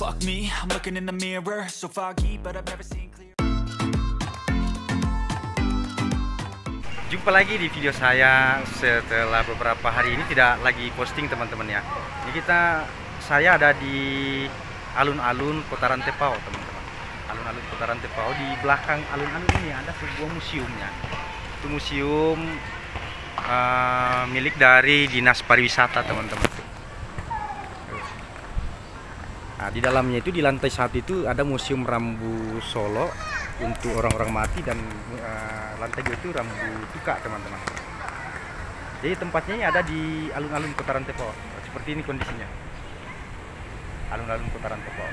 Fuck me, I'm looking in the mirror, so foggy, but I've never seen clear. Jumpa lagi di video saya setelah beberapa hari ini tidak lagi posting teman-teman ya. Ini saya ada di alun-alun Kota Rantepao teman-teman. Alun-alun Kota Rantepao, di belakang alun-alun ini ada sebuah museumnya. Itu museum milik dari Dinas Pariwisata teman-teman. Nah, di dalamnya itu di lantai 1 itu ada Museum Rambu Solo untuk orang-orang mati, dan lantai 2 itu Rambu Tuka teman-teman. Jadi tempatnya ini ada di alun-alun Kota Rantepao. Seperti ini kondisinya. Alun-alun Kota Rantepao.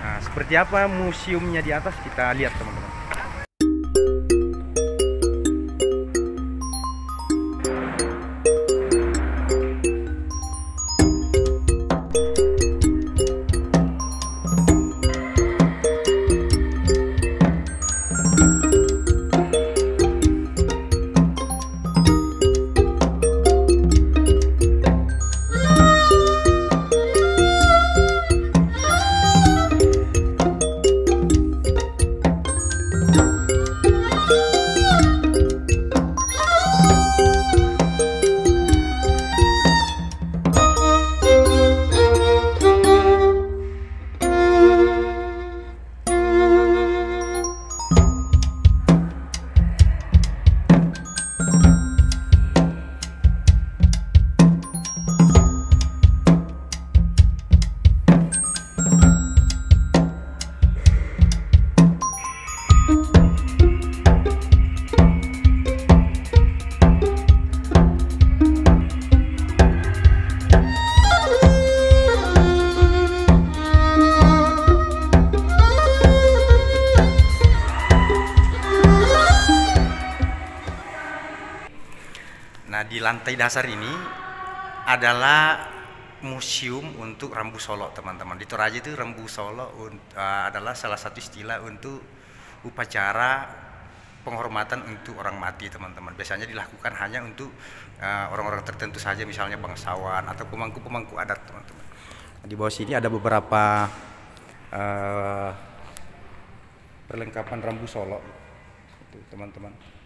Nah, seperti apa museumnya di atas kita lihat teman-teman. Nah, di lantai dasar ini adalah museum untuk Rambu Solo teman-teman. Di Toraja itu Rambu Solo adalah salah satu istilah untuk upacara penghormatan untuk orang mati teman-teman. Biasanya dilakukan hanya untuk orang-orang tertentu saja, misalnya bangsawan atau pemangku-pemangku adat teman-teman. Di bawah sini ada beberapa perlengkapan Rambu Solo itu teman-teman.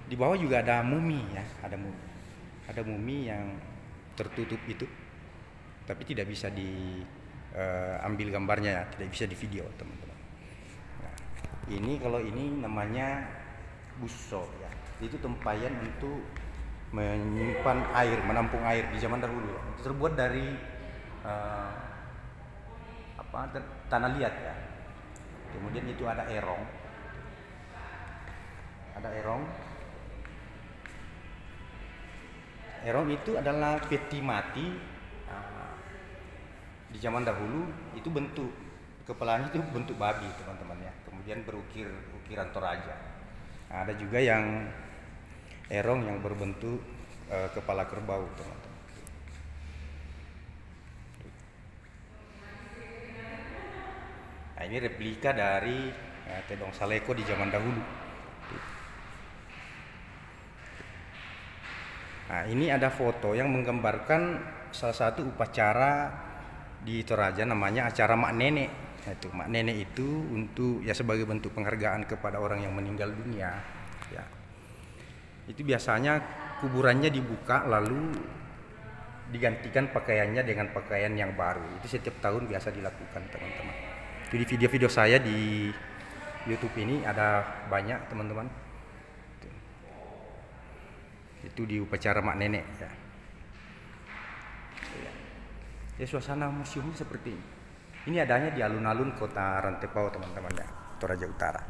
Di bawah juga ada mumi ya, ada mumi yang tertutup itu, tapi tidak bisa diambil gambarnya ya, tidak bisa di video teman-teman. Nah, kalau ini namanya buso ya, itu tempayan untuk menyimpan air, menampung air di zaman dahulu. Itu terbuat dari tanah liat ya. Kemudian itu ada erong, Erong itu adalah peti mati di zaman dahulu. Itu bentuk kepalanya itu bentuk babi teman-teman ya. Kemudian ukiran Toraja. Nah, ada juga yang erong yang berbentuk kepala kerbau teman-teman. Nah, ini replika dari Tedong Saleko di zaman dahulu. Nah, ini ada foto yang menggambarkan salah satu upacara di Toraja, namanya acara Mak Nenek. Nah, itu Mak Nenek itu untuk ya sebagai bentuk penghargaan kepada orang yang meninggal dunia. Ya. Itu biasanya kuburannya dibuka lalu digantikan pakaiannya dengan pakaian yang baru. Itu setiap tahun biasa dilakukan teman-teman. Jadi video-video saya di YouTube ini ada banyak teman-teman. Itu di upacara Mak Nenek ya. Ya, suasana museumnya seperti ini. Ini adanya di alun-alun Kota Rantepao teman-teman ya, Toraja Utara.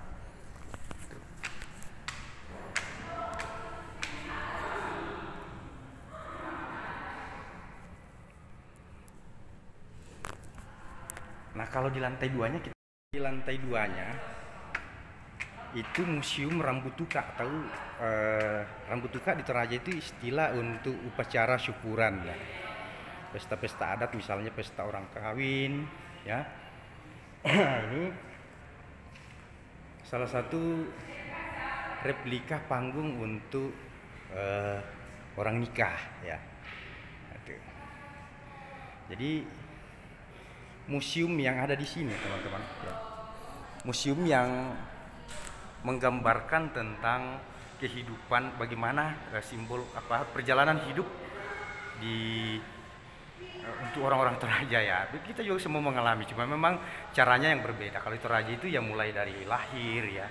Nah, kalau di lantai 2-nya itu Museum Rambu Tuka. Tahu Rambu Tuka di Toraja itu istilah untuk upacara syukuran ya. Pesta-pesta adat, misalnya pesta orang kawin ya. Ini salah satu replika panggung untuk orang nikah ya. Jadi museum yang ada di sini teman-teman ya. Museum yang menggambarkan tentang kehidupan, bagaimana simbol perjalanan hidup di untuk orang-orang Toraja ya. Kita juga semua mengalami, cuma memang caranya yang berbeda. Kalau di Toraja itu ya mulai dari lahir ya,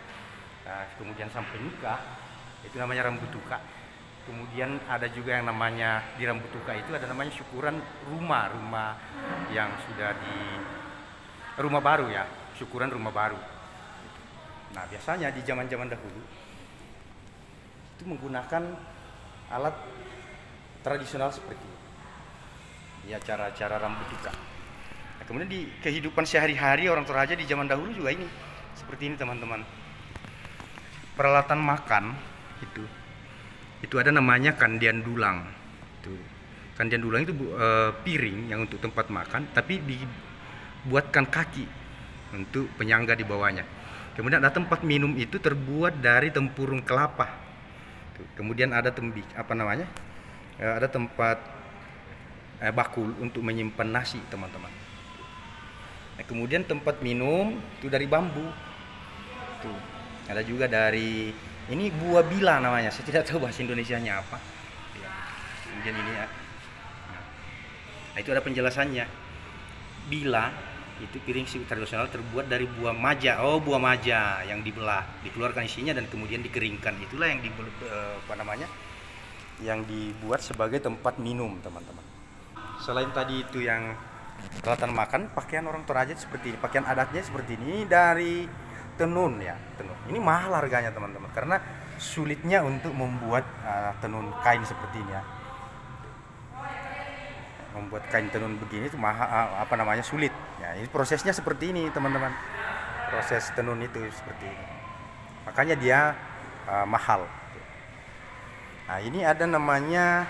kemudian sampai nikah, itu namanya rambutuka. Kemudian ada juga yang namanya di rambutuka itu ada namanya syukuran rumah yang sudah di rumah baru ya, syukuran rumah baru. Nah biasanya di zaman dahulu itu menggunakan alat tradisional seperti ini di acara-acara rambutuka. Nah, kemudian di kehidupan sehari-hari orang Toraja di zaman dahulu juga ini seperti ini teman-teman. Peralatan makan itu ada namanya kandian dulang. Kandian dulang itu piring yang untuk tempat makan, tapi dibuatkan kaki untuk penyangga di bawahnya. Kemudian ada tempat minum itu terbuat dari tempurung kelapa. Kemudian ada ada tempat bakul untuk menyimpan nasi teman-teman. Nah, kemudian tempat minum itu dari bambu. Ada juga dari ini buah bila namanya, saya tidak tahu bahasa Indonesianya apa. Kemudian ini ya. Nah, itu ada penjelasannya. Bila itu piring tradisional terbuat dari buah maja. Oh, buah maja yang dibelah, dikeluarkan isinya dan kemudian dikeringkan. Itulah yang yang dibuat sebagai tempat minum, teman-teman. Selain tadi itu yang peralatan makan, pakaian orang Toraja seperti ini, pakaian adatnya seperti ini dari tenun ya, tenun. Ini mahal harganya teman-teman karena sulitnya untuk membuat tenun kain seperti ini ya. Membuat kain tenun begini itu mahal, sulit. Ya, ini prosesnya seperti ini teman-teman. Proses tenun itu seperti ini. Makanya dia mahal. Nah, ini ada namanya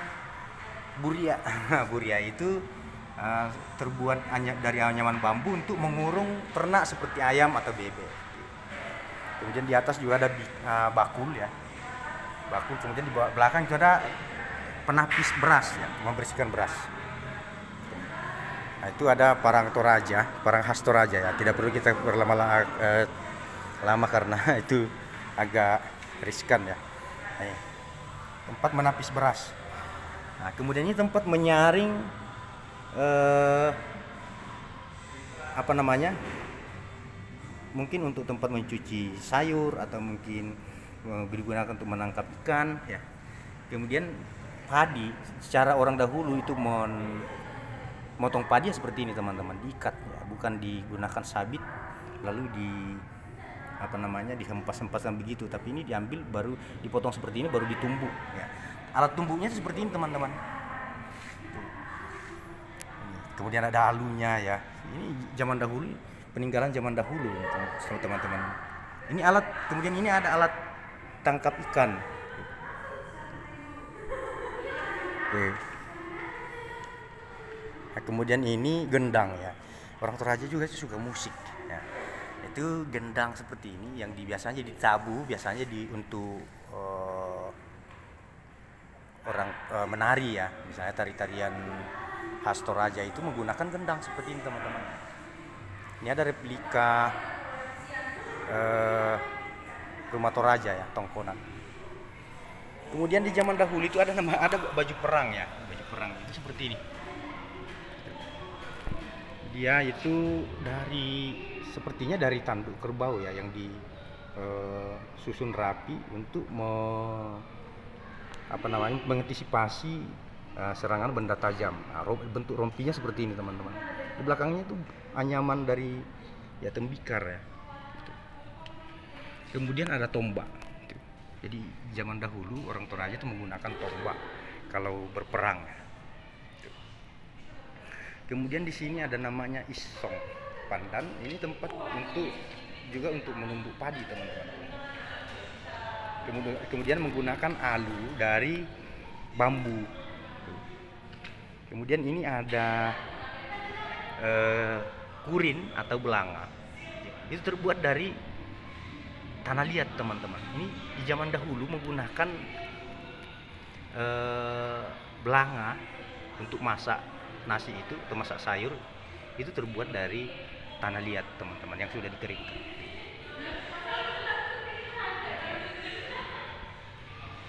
buria. Buria itu terbuat dari anyaman bambu untuk mengurung ternak seperti ayam atau bebek. Kemudian di atas juga ada bakul ya, bakul. Kemudian di belakang itu ada penapis beras ya, membersihkan beras. Nah, itu ada parang Toraja, parang khas Toraja ya. Tidak perlu kita lama karena itu agak riskan ya. Nah, tempat menapis beras. Nah, kemudian ini tempat menyaring mungkin untuk tempat mencuci sayur atau mungkin digunakan untuk menangkap ikan ya. Kemudian padi, secara orang dahulu itu motong padi seperti ini teman-teman, diikat ya, bukan digunakan sabit lalu dihempas-hempaskan begitu, tapi ini diambil baru dipotong seperti ini baru ditumbuk ya. Alat tumbuknya seperti ini teman-teman. Kemudian ada alunya ya. Ini zaman dahulu, peninggalan zaman dahulu teman-teman. Ini alat, kemudian ini ada alat tangkap ikan. Nah, kemudian ini gendang ya. Orang Toraja juga suka musik ya. Itu gendang seperti ini yang biasanya ditabuh, biasanya untuk orang menari ya. Misalnya tari-tarian khas Toraja itu menggunakan gendang seperti ini teman-teman. Ini ada replika rumah Toraja ya, tongkonan. Kemudian di zaman dahulu itu ada baju perang ya, baju perang itu seperti ini. Dia itu sepertinya dari tanduk kerbau ya, yang disusun rapi untuk mengantisipasi serangan benda tajam. Nah, bentuk rompinya seperti ini teman-teman. Di belakangnya itu anyaman dari ya tembikar ya. Kemudian ada tombak. Jadi zaman dahulu orang Toraja itu menggunakan tombak kalau berperang. Kemudian di sini ada namanya isong pandan. Ini tempat juga untuk menumbuk padi teman-teman. Kemudian menggunakan alu dari bambu. Kemudian ini ada kurin atau belanga. Itu terbuat dari tanah liat teman-teman. Ini di zaman dahulu menggunakan belanga untuk masak nasi itu atau masak sayur, itu terbuat dari tanah liat teman-teman yang sudah dikeringkan.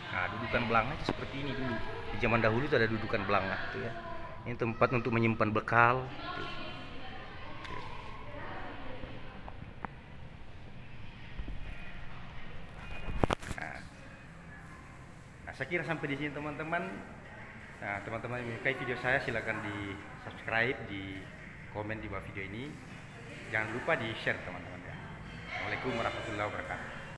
Nah, dudukan belanga itu seperti ini dulu. Di zaman dahulu itu ada dudukan belanga itu ya. Ini tempat untuk menyimpan bekal. Nah, saya kira sampai di sini teman-teman. Nah, teman-teman yang menyukai video saya silahkan di subscribe, di komen di bawah video ini. Jangan lupa di share teman-teman ya. Assalamualaikum warahmatullahi wabarakatuh.